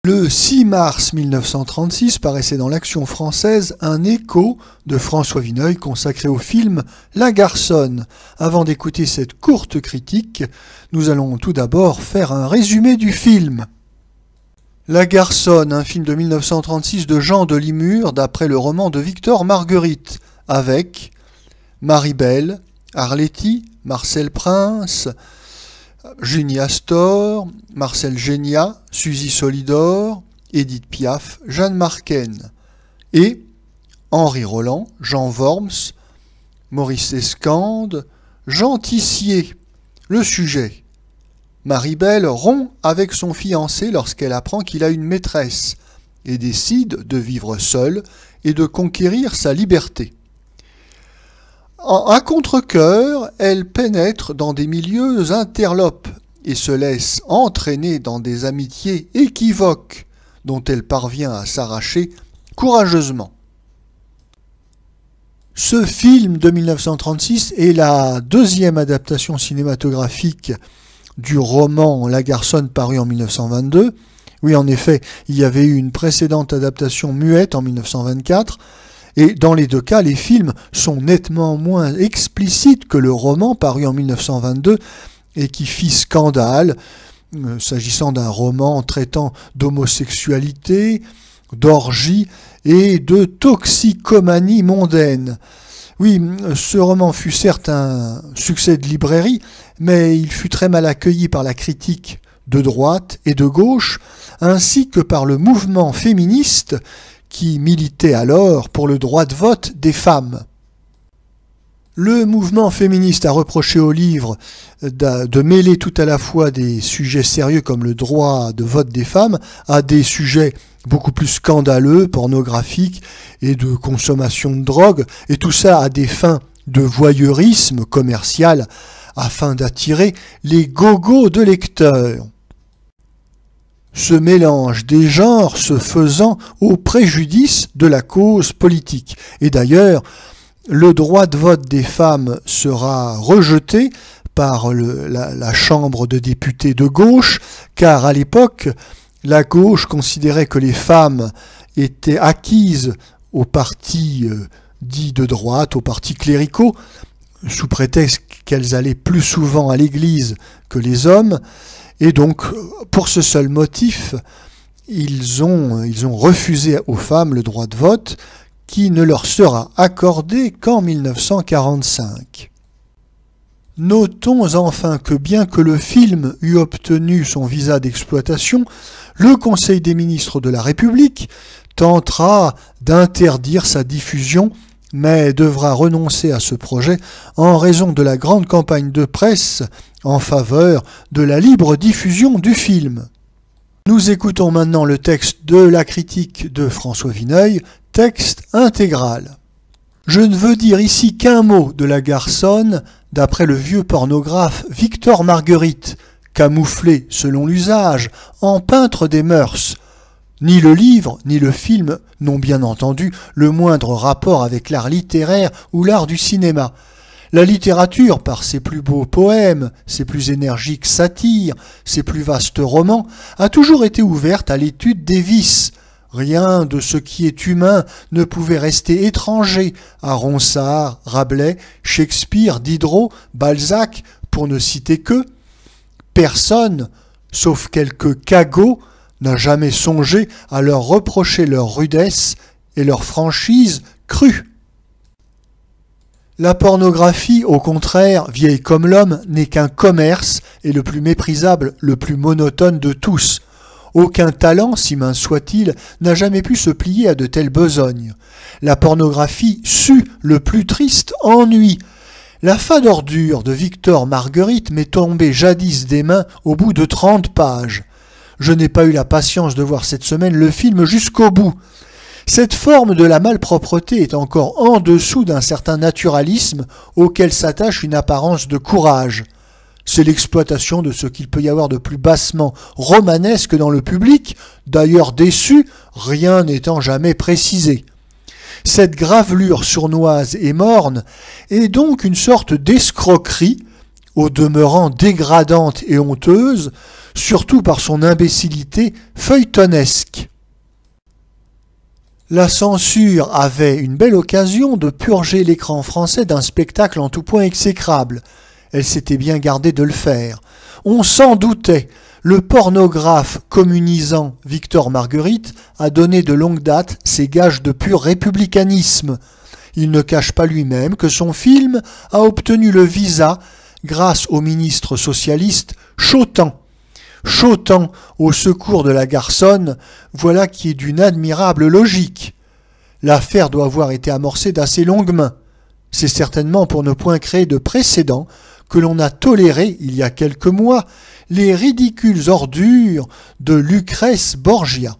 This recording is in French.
Le 6 mars 1936 paraissait dans l'Action française un écho de François Vineuil consacré au film La Garçonne. Avant d'écouter cette courte critique, nous allons tout d'abord faire un résumé du film. La Garçonne, un film de 1936 de Jean de Limur d'après le roman de Victor Marguerite, avec Marie-Belle, Arletty, Marcel Prince, Junie Astor, Marcel Génia, Suzy Solidor, Édith Piaf, Jeanne Marquen et Henri Roland, Jean Worms, Maurice Escande, Jean Tissier. Le sujet: Marie-Belle rompt avec son fiancé lorsqu'elle apprend qu'il a une maîtresse et décide de vivre seule et de conquérir sa liberté. À contre-cœur, elle pénètre dans des milieux interlopes et se laisse entraîner dans des amitiés équivoques dont elle parvient à s'arracher courageusement. Ce film de 1936 est la deuxième adaptation cinématographique du roman La Garçonne paru en 1922. Oui, en effet, il y avait eu une précédente adaptation muette en 1924. Et dans les deux cas, les films sont nettement moins explicites que le roman paru en 1922 et qui fit scandale, s'agissant d'un roman traitant d'homosexualité, d'orgie et de toxicomanie mondaine. Oui, ce roman fut certes un succès de librairie, mais il fut très mal accueilli par la critique de droite et de gauche, ainsi que par le mouvement féministe qui militait alors pour le droit de vote des femmes. Le mouvement féministe a reproché au livre de mêler tout à la fois des sujets sérieux comme le droit de vote des femmes à des sujets beaucoup plus scandaleux, pornographiques et de consommation de drogue, et tout ça à des fins de voyeurisme commercial afin d'attirer les gogos de lecteurs. Ce mélange des genres se faisant au préjudice de la cause politique. Et d'ailleurs, le droit de vote des femmes sera rejeté par la Chambre de députés de gauche, car à l'époque, la gauche considérait que les femmes étaient acquises aux partis dits de droite, aux partis cléricaux, sous prétexte qu'elles allaient plus souvent à l'église que les hommes. Et donc, pour ce seul motif, ils ont refusé aux femmes le droit de vote qui ne leur sera accordé qu'en 1945. Notons enfin que bien que le film eût obtenu son visa d'exploitation, le Conseil des ministres de la République tentera d'interdire sa diffusion, mais devra renoncer à ce projet en raison de la grande campagne de presse en faveur de la libre diffusion du film. Nous écoutons maintenant le texte de la critique de François Vineuil, texte intégral. Je ne veux dire ici qu'un mot de La Garçonne, d'après le vieux pornographe Victor Marguerite, camouflé, selon l'usage, en peintre des mœurs. Ni le livre, ni le film n'ont bien entendu le moindre rapport avec l'art littéraire ou l'art du cinéma. La littérature, par ses plus beaux poèmes, ses plus énergiques satires, ses plus vastes romans, a toujours été ouverte à l'étude des vices. Rien de ce qui est humain ne pouvait rester étranger à Ronsard, Rabelais, Shakespeare, Diderot, Balzac, pour ne citer que. Personne, sauf quelques cagots, n'a jamais songé à leur reprocher leur rudesse et leur franchise crue. La pornographie, au contraire, vieille comme l'homme, n'est qu'un commerce et le plus méprisable, le plus monotone de tous. Aucun talent, si mince soit-il, n'a jamais pu se plier à de telles besognes. La pornographie sue le plus triste ennui. La fade ordure de Victor Marguerite m'est tombée jadis des mains au bout de 30 pages. Je n'ai pas eu la patience de voir cette semaine le film jusqu'au bout. Cette forme de la malpropreté est encore en dessous d'un certain naturalisme auquel s'attache une apparence de courage. C'est l'exploitation de ce qu'il peut y avoir de plus bassement romanesque dans le public, d'ailleurs déçu, rien n'étant jamais précisé. Cette gravelure sournoise et morne est donc une sorte d'escroquerie, au demeurant dégradante et honteuse, surtout par son imbécilité feuilletonesque. La censure avait une belle occasion de purger l'écran français d'un spectacle en tout point exécrable. Elle s'était bien gardée de le faire. On s'en doutait. Le pornographe communisant Victor Marguerite a donné de longue date ses gages de pur républicanisme. Il ne cache pas lui-même que son film a obtenu le visa grâce au ministre socialiste Chautemps. Chautemps au secours de la garçonne, voilà qui est d'une admirable logique. L'affaire doit avoir été amorcée d'assez longue main. C'est certainement pour ne point créer de précédent que l'on a toléré, il y a quelques mois, les ridicules ordures de Lucrèce Borgia.